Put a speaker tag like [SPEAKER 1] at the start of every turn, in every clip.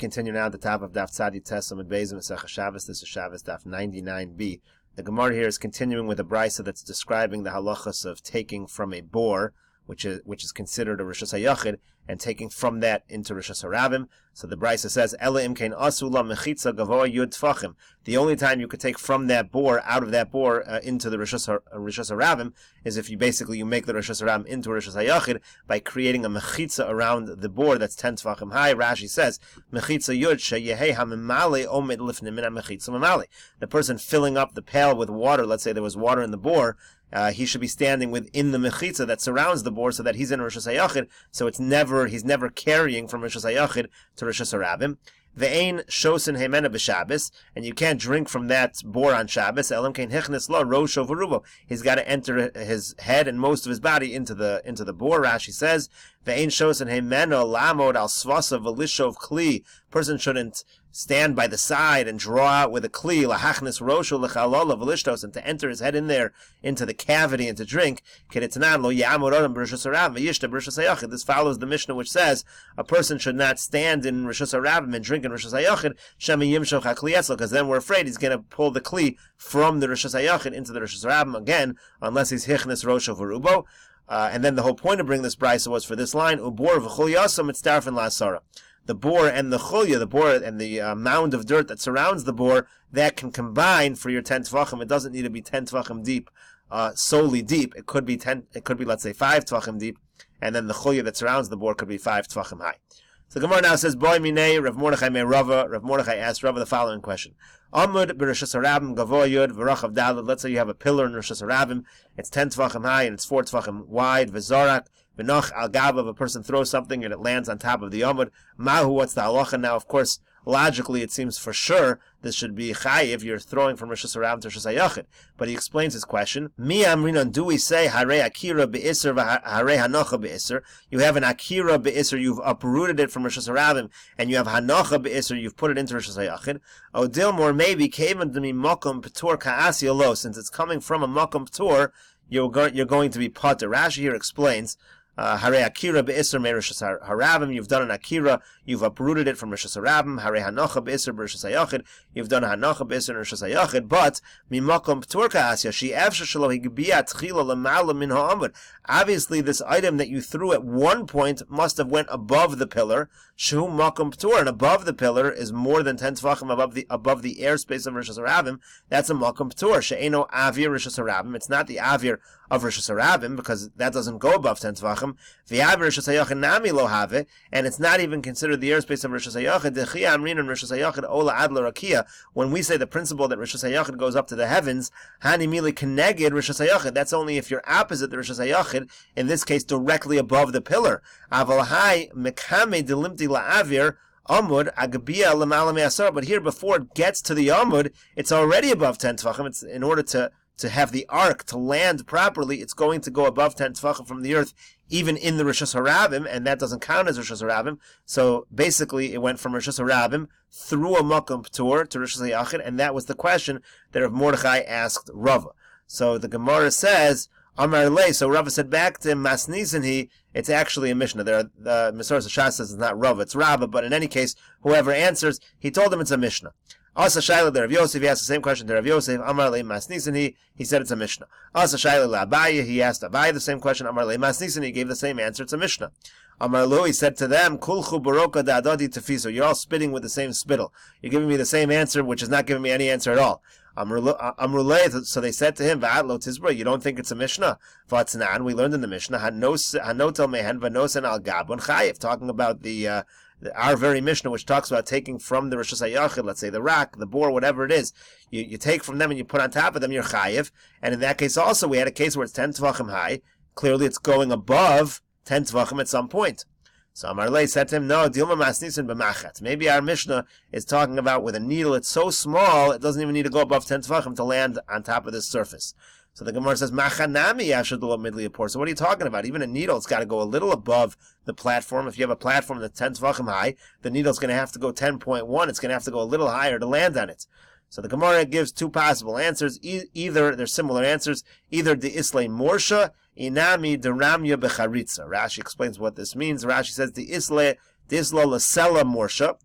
[SPEAKER 1] continue now at the top of Daf Tzadi Tes Amud Beis Meseches Shabbos. This is Shabbos Daf 99b. The Gemara here is continuing with a brisa that's describing the halachas of taking from a boar, which is considered a rishus hayachid, and taking from that into rishus harabim. So the brisa says, "Ela imkein asula mechitza gavoa yud tfachim." The only time you could take from that boar, out of that boar, into the rishus harabim, is if you make the rishus harabim into a rishus hayachid by creating a mechitza around the boar that's 10 tfachim high. Rashi says, "Mechitza yud sheyehei hamimale omed lifnim min mechitza mamale." The person filling up the pail with water, let's say there was water in the boar, he should be standing within the mechitza that surrounds the boar, so that he's in Rishus Hayachid. So he's never carrying from Rishus Hayachid to Rishus Harabim. Ve'ein shosin heimena b'Shabbos, and you can't drink from that boar on Shabbos. Elam kein hichnes lo rosho v'rubo. He's got to enter his head and most of his body into the boar. Rashi says, ve'ein shosin heimena lamod al svasa v'lishov kli. Person shouldn't stand by the side and draw out with a kli, lahachnis rosho lechalala v'lishtos, and to enter his head in there into the cavity and to drink. Kedetanan lo yamod adam b'rishus harabim v'yishta b'rishus hayachid. This follows the Mishnah which says a person should not stand in rishus harabim and drink in rishus hayachid shema yimshoch hakli etzlo, because then we're afraid he's going to pull the kli from the rishus hayachid into the rishus harabim again, unless he's hichnis rosho v'rubo. And then the whole point of bringing this brisa was for this line, ubor v'chul yasam mitzdarfen la'asara. The boar and the chulya, the boar and the mound of dirt that surrounds the boar, that can combine for your 10 tvachim. It doesn't need to be 10 tvachim deep, solely deep. It could be let's say 5 tvachim deep, and then the chulya that surrounds the boar could be 5 tvachim high. So the Gemara now says, Boy minei Rav Mordechai me Rava. Rav Mordechai asked Rava the following question: Amud b'rishus harabim gavoa yud v'rachav daled. Let's say you have a pillar in rishus harabim. It's 10 tvachim high and it's 4 tvachim wide. V'zorak v'noch al gavav. A person throws something and it lands on top of the amud. Mahu, what's the halacha? Now, of course, logically, it seems for sure this should be chayiv. You're throwing from rishus harabim to rishus hayachid. But he explains his question. Mi amrinon, do we say hare akira be'isr v'hare hanocha be'isr? You have an akira be'isr, you've uprooted it from rishus harabim, and you have hanocha be'isr, you've put it into rishus hayachid. O dilmor, maybe kaven demi makom p'tur ka'asi lo. Since it's coming from a makom p'tur, you're going to be potter. Rashi here explains, Hare akira be'isr me rishus harabim. You've done an akira. You've uprooted it from rishus harabim. Hare hanocha be'isr b'rishus hayachid. You've done a hanocha be'isr in rishus hayachid. But mimakom p'tur ka'asya she evsha shelo higbiya tchila lemala min ha'amud. Obviously, this item that you threw at one point must have went above the pillar. Shehu makom p'tur, and above the pillar is more than 10 tvachim above the airspace of rishus harabim. That's a makom p'tur. She'eno avir rishus harabim. It's not the avir of rishus harabim, because that doesn't go above 10 tvachim. V'avir rishus hayachid nami lo have, and it's not even considered the airspace of rishus hayachid. Dechia amrin and rishus hayachid ola ad l'rakia. When we say the principle that rishus hayachid goes up to the heavens, hani mili keneged rishus hayachid. That's only if you're opposite the rishus hayachid. In this case, directly above the pillar. Aval hai mekame delimti la'avir amud agbiya l'malam me'asar. But here, before it gets to the amud, it's already above 10 tvachim. It's in order to have the ark to land properly, it's going to go above 10 tvachim from the earth, even in the rishus harabim, and that doesn't count as rishus harabim. So basically, it went from rishus harabim through a makom p'tur to rishus hayachid, and that was the question that Rav Mordechai asked Rava. So the Gemara says, Amar lei. So Rava said back to him, Masnisin it's actually a Mishnah. The Meseches Shas says it's not Rava, it's Rabba, but in any case, whoever answers, he told him it's a Mishnah. Asa Shaila the Rav Yosef, he asked the same question to Rav Yosef. Amar lei Masnisin, he said it's a Mishnah. Asa Shaila le Abaye, he asked Abaye the same question. Amar lei Masnisin, he gave the same answer. It's a Mishnah. Amar lo, he said to them, Kulchu baroka da'adadi tefiso. You're all spitting with the same spittle. You're giving me the same answer, which is not giving me any answer at all. Amruleh, so they said to him, Va'at tizbra, you don't think it's a Mishnah? V'atznan, we learned in the Mishnah, Hanotel mehen v'nosen al gabon chayiv, talking about our very Mishnah, which talks about taking from the rishus hayachid, let's say the rock, the boar, whatever it is, you take from them and you put on top of them, you're chayiv. And in that case also, we had a case where it's 10 tvachim high. Clearly it's going above 10 tvachim at some point. So Amarlei said to him, no, Dilma Masnisin b'machat. Maybe our Mishnah is talking about with a needle, it's so small, it doesn't even need to go above 10 tvachim to land on top of this surface. So the Gemara says, Machanami yashadullah midli apor. So what are you talking about? Even a needle, it's got to go a little above the platform. If you have a platform that's 10 tvachim high, the needle's going to have to go 10.1. It's going to have to go a little higher to land on it. So the Gemara gives two possible answers. Either, they're similar answers, either the Islay Morsha, Inami Deramya Becharitza. Rashi explains what this means. Rashi says the Isla Lasela Morsha.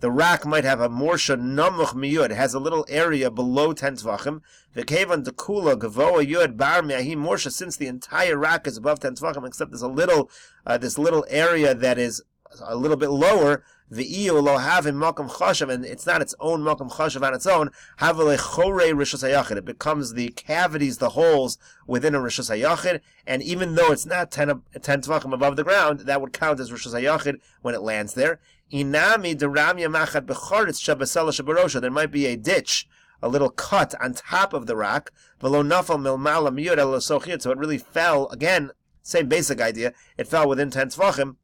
[SPEAKER 1] the rock might have a morsha namuch miyud. It has a little area below 10 tvachim. V'kevan dekula gavoa yud bar me'ahi morsha. Since the entire rock is above 10 tvachim, except there's a little, this little area that is a little bit lower. V'iyu lo havim makom chashav, and it's not its own makom chashav on its own. Havale chorei rishus hayachid. It becomes the cavities, the holes within a rishus hayachid, and even though it's not 10 tvachim above the ground, that would count as rishus hayachid when it lands there. Inami deramya machad becharitz shabasela shabarosha. There might be a ditch, a little cut on top of the rock. V'lo nafal milmala miyud el sochiyot. So it really fell, again, same basic idea, it fell within 10 tvachim.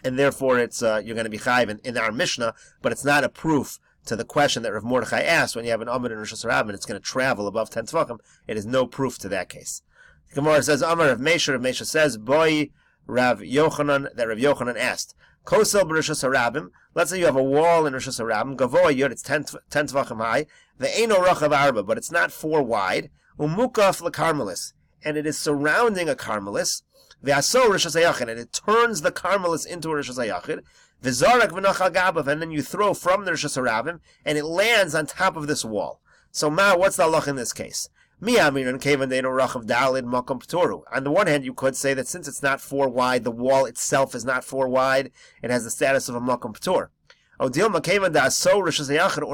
[SPEAKER 1] And therefore, it's you're going to be chayiv in our Mishnah, but it's not a proof to the question that Rav Mordechai asked. When you have an Amud in Rosh Hashanah, it's going to travel above 10 tvachim. It is no proof to that case. The Gemara says, Amar Rav Meisha. Rav Meisha says, Boy Rav Yochanan, that Rav Yochanan asked, Kosel b'Rosh Hashanah. Let's say you have a wall in Rosh Hashanah. Gavoa yud, it's 10 tvachim high. Ve'eno rachav arba, but it's not 4 wide. Umukaf lekarmelis, and it is surrounding a karmelis. V'aso rishus hayachid, and it turns the karmelis into a rishus hayachid. V'zarak v'nachal gabav, and then you throw from the rishus harabim, and it lands on top of this wall. So what's the halach in this case? Mi amirin kevan deino rachav dalid makom ptoru. On the one hand, you could say that since it's not 4 wide, the wall itself is not 4 wide, it has the status of a makom ptor. Or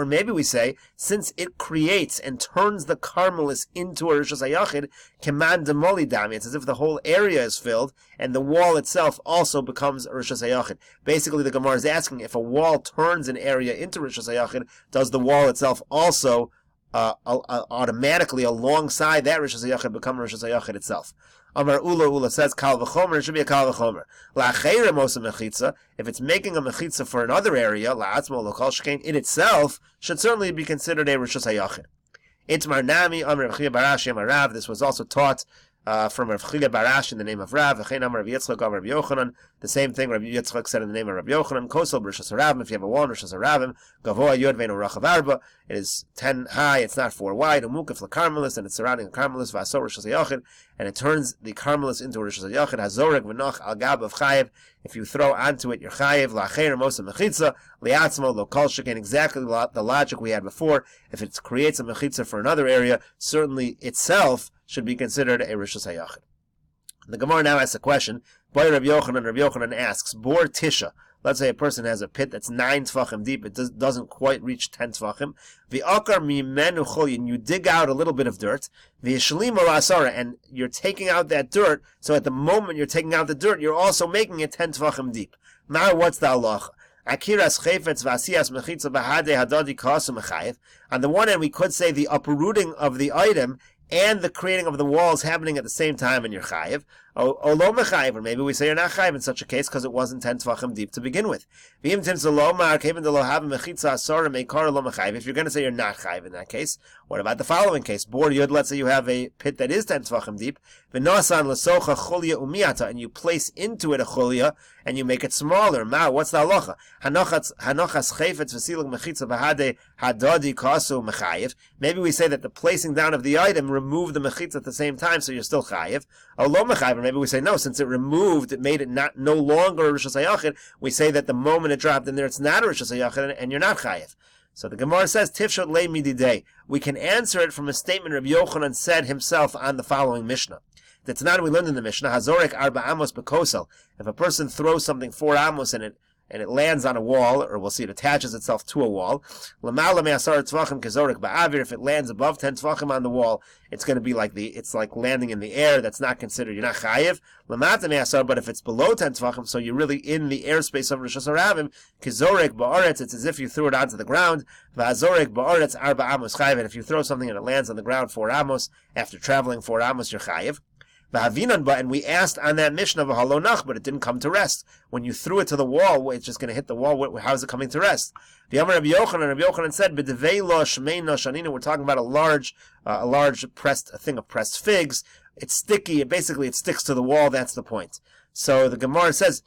[SPEAKER 1] maybe we say, since it creates and turns the karmelis into a rishus hayachid, keman demoli dami. It's as if the whole area is filled, and the wall itself also becomes a rishus hayachid. Basically, the Gemara is asking, if a wall turns an area into rishus hayachid, does the wall itself also automatically alongside that rishus hayachid become a rishus hayachid itself? Amar Ula says kal v'chomer, it should be a kal v'chomer. La'cheira mosa mechitza, if it's making a mechitza for another area, la'atzmo lo kol shkein, it itself should certainly be considered a rishus hayachid. Itmar nami Amar Rav Chia Barashi Amar Rav. This was also taught from Rav Chia Barashi in the name of Rav. V'chein Amar Rav Yitzchak Amar Rav Yochanan. The same thing Rav Yitzchak said in the name of Rav Yochanan. Kosel b'rishus harabim. If you have a wall in rishus harabim, gavoa yud ve'eno rachav arba. It is 10 high. It's not 4 wide. Umukaf lekarmelis, and it's surrounding a karmelis. V'aso rishus hayachid, and it turns the karmelis into a rishus hayachid. Hazorek v'noch al gab of chayiv. If you throw onto it your chayiv, la'cheir mosa mechitza liatzmo lo kol shekain. Exactly the logic we had before. If it creates a mechitza for another area, certainly itself should be considered a rishus hayachid. The Gemara now asks a question. By Rabbi Yochanan asks, Bor Tisha. Let's say a person has a pit that's 9 tvachim deep. It doesn't quite reach 10 tvachim. V'akar mimenu cholyin. You dig out a little bit of dirt. V'yishlim asara, and you're taking out that dirt. So at the moment you're taking out the dirt, you're also making it 10 tvachim deep. Now what's the halacha? Akiras chayfetz v'asiyas mechitza b'hadei hadadi kasu mechayev. On the one hand, we could say the uprooting of the item and the creating of the walls happening at the same time in your chayiv. Olo mechayiv, or maybe we say you're not chayiv in such a case because it wasn't 10 tvachim deep to begin with. If you're going to say you're not chayiv in that case, what about the following case? Bor yud, let's say you have a pit that is 10 tvachim deep, and you place into it a chulya, and you make it smaller. What's the halacha? Maybe we say that the placing down of the item removed the mechitza at the same time, so you're still chayiv. Maybe we say no, since it removed, it made it no longer a rishus hayachid. We say that the moment it dropped in there, it's not a rishus hayachid, and you're not chayiv. So the Gemara says, Tifshot le mididei. We can answer it from a statement Rabbi Yochanan said himself on the following Mishnah. That's not what we learned in the Mishnah. Hazorek arba amos bekosel. If a person throws something 4 amos in it, and it lands on a wall, or we'll see it attaches itself to a wall. If it lands above 10 tvachim on the wall, it's going to be like it's like landing in the air. That's not considered, you're not chayiv. But if it's below 10 tvachim, so you're really in the airspace of rishus harabim, kizorek ba'aretz, it's as if you threw it onto the ground. V'azorek ba'aretz arba amos chayiv. And if you throw something and it lands on the ground 4 amos, after traveling 4 amos, you're chayiv. And we asked on that Mishnah of a halonach, but it didn't come to rest. When you threw it to the wall, it's just going to hit the wall. How is it coming to rest? Rabbi Yochanan said, we're talking about a large thing of pressed figs. It's sticky. It sticks to the wall. That's the point. So the Gemara says,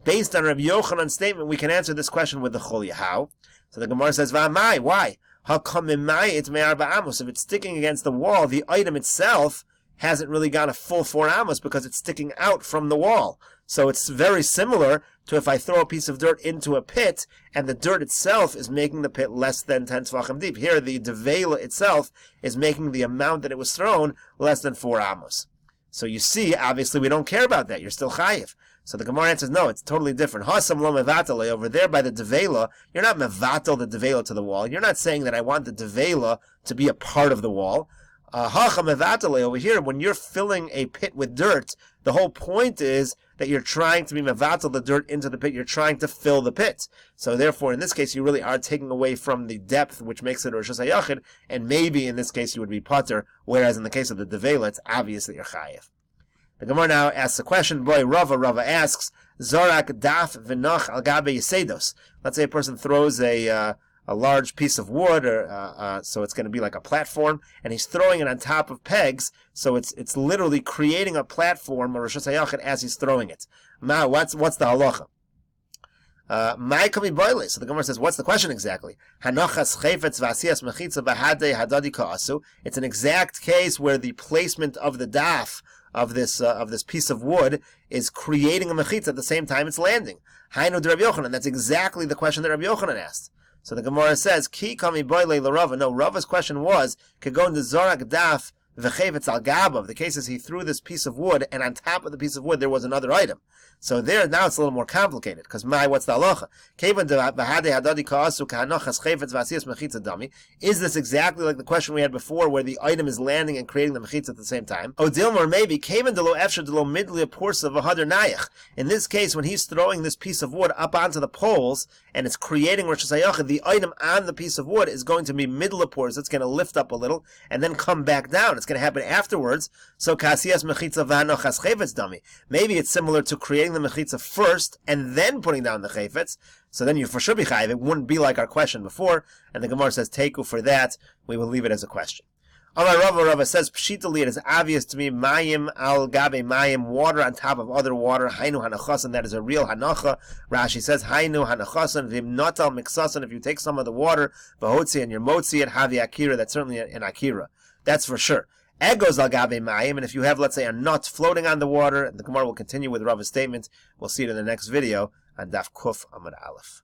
[SPEAKER 1] based on Rabbi Yochanan's statement, we can answer this question with the chulya. How? So the Gemara says, V'amai, why? If it's sticking against the wall, the item itself hasn't really got a full 4 amos because it's sticking out from the wall. So it's very similar to if I throw a piece of dirt into a pit, and the dirt itself is making the pit less than 10 tvachim deep. Here, the devela itself is making the amount that it was thrown less than 4 amos. So you see, obviously, we don't care about that. You're still chayiv. So the Gemara answers, no, it's totally different. Hasam lo mevatale, over there by the devela, you're not mevatel the devela to the wall. You're not saying that I want the devela to be a part of the wall. Hacha mevatale, over here, when you're filling a pit with dirt, the whole point is that you're trying to be mevatel the dirt into the pit. You're trying to fill the pit. So therefore, in this case, you really are taking away from the depth, which makes it Rosh Hashanah, and maybe in this case you would be pater, whereas in the case of the devela, it's obviously you're chayiv. The Gemara now asks a question. Boy, Rava asks, Zorak daf v'noch al gabe yesedos. Let's say a person throws a large piece of wood, or so it's going to be like a platform, and he's throwing it on top of pegs, so it's literally creating a platform, or Rosh Hashanah, as he's throwing it. Ma, what's the halacha? So the Gemara says, what's the question exactly? It's an exact case where the placement of the daf of this piece of wood is creating a mechitza at the same time it's landing. Hainu de Rabbi Yochanan. That's exactly the question that Rabbi Yochanan asked. So the Gemara says, Ki kami boile l'Rava. No, Rava's question was, Kagon de zorak daf v'chevetz al gabav. The case is he threw this piece of wood, and on top of the piece of wood there was another item. So there, now it's a little more complicated, because what's the halacha? Is this exactly like the question we had before, where the item is landing and creating the mechitza at the same time? O dilmar, maybe, in this case, when he's throwing this piece of wood up onto the poles, and it's creating Rosh Hashanah, the item on the piece of wood is going to be midlapur, so it's going to lift up a little, and then come back down. It's going to happen afterwards. So kasiyas mechitza v'hanochas chayvetz dami. Maybe it's similar to creating the mechitza first and then putting down the chayvetz. So then you for sure be chayiv. It wouldn't be like our question before. And the Gemara says teku for that. We will leave it as a question. Amar Rava says pshitali. It is obvious to me mayim al gabe mayim, water on top of other water. Hainu hanachasan. That is a real hanacha. Rashi says hainu hanachasan v'im notal mixasan. If you take some of the water v'hotzi and you're motzi it havi akira. That's certainly an akira. That's for sure. Egos al gabe mayim, and if you have, let's say, a nut floating on the water, the Gemara will continue with Rava's statement. We'll see it in the next video on Daf Kuf Amud Aleph.